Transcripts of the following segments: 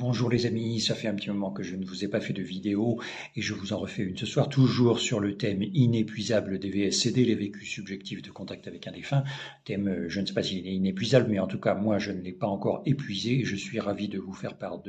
Bonjour les amis, ça fait un petit moment que je ne vous ai pas fait de vidéo et je vous en refais une ce soir, toujours sur le thème inépuisable des VSCD, les vécus subjectifs de contact avec un défunt. Thème, je ne sais pas s'il est inépuisable, mais en tout cas moi je ne l'ai pas encore épuisé et je suis ravi de vous faire part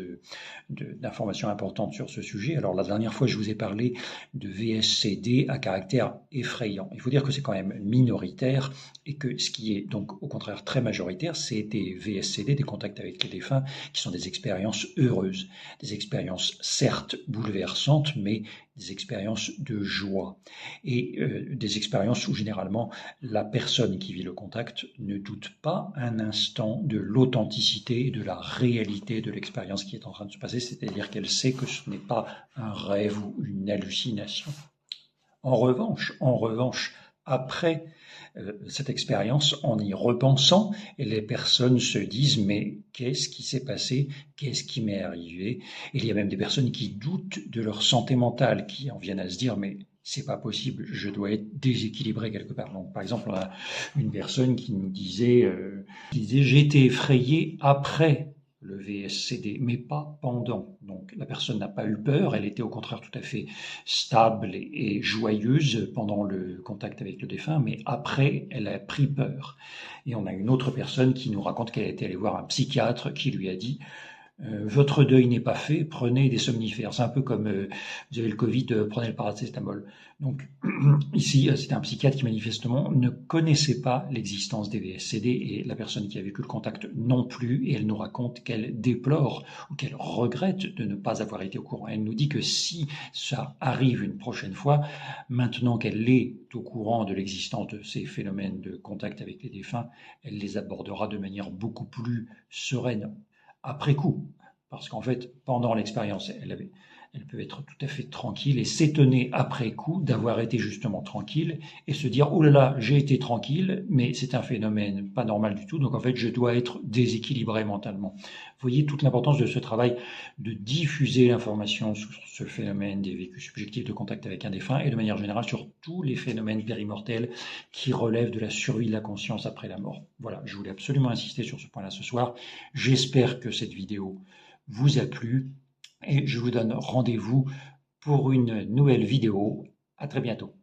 d'informations importantes sur ce sujet. Alors la dernière fois je vous ai parlé de VSCD à caractère effrayant. Il faut dire que c'est quand même minoritaire et que ce qui est donc au contraire très majoritaire, c'est des VSCD, des contacts avec les défunts, qui sont des expériences heureuses, des expériences certes bouleversantes, mais des expériences de joie et des expériences où généralement la personne qui vit le contact ne doute pas un instant de l'authenticité et de la réalité de l'expérience qui est en train de se passer, c'est-à-dire qu'elle sait que ce n'est pas un rêve ou une hallucination. En revanche, après cette expérience, en y repensant, les personnes se disent mais qu'est-ce qui s'est passé? Qu'est-ce qui m'est arrivé? Il y a même des personnes qui doutent de leur santé mentale, qui en viennent à se dire mais c'est pas possible, je dois être déséquilibré quelque part. Donc, par exemple, on a une personne qui nous disait, j'ai été effrayé après le VSCD, mais pas pendant. Donc la personne n'a pas eu peur, elle était au contraire tout à fait stable et joyeuse pendant le contact avec le défunt, mais après, elle a pris peur. Et on a une autre personne qui nous raconte qu'elle était allée voir un psychiatre qui lui a dit votre deuil n'est pas fait, prenez des somnifères. C'est un peu comme vous avez le Covid, prenez le paracétamol. Donc ici, c'était un psychiatre qui manifestement ne connaissait pas l'existence des VSCD et la personne qui a vécu le contact non plus, et elle nous raconte qu'elle déplore ou qu'elle regrette de ne pas avoir été au courant. Elle nous dit que si ça arrive une prochaine fois, maintenant qu'elle est au courant de l'existence de ces phénomènes de contact avec les défunts, elle les abordera de manière beaucoup plus sereine après coup. Parce qu'en fait, pendant l'expérience, elle peut être tout à fait tranquille et s'étonner après coup d'avoir été justement tranquille et se dire oh là là, j'ai été tranquille, mais c'est un phénomène pas normal du tout, donc en fait je dois être déséquilibré mentalement. Vous voyez toute l'importance de ce travail de diffuser l'information sur ce phénomène des vécus subjectifs de contact avec un défunt et de manière générale sur tous les phénomènes périmortels qui relèvent de la survie de la conscience après la mort. Voilà, je voulais absolument insister sur ce point-là ce soir. J'espère que cette vidéo vous a plu et je vous donne rendez-vous pour une nouvelle vidéo. À très bientôt.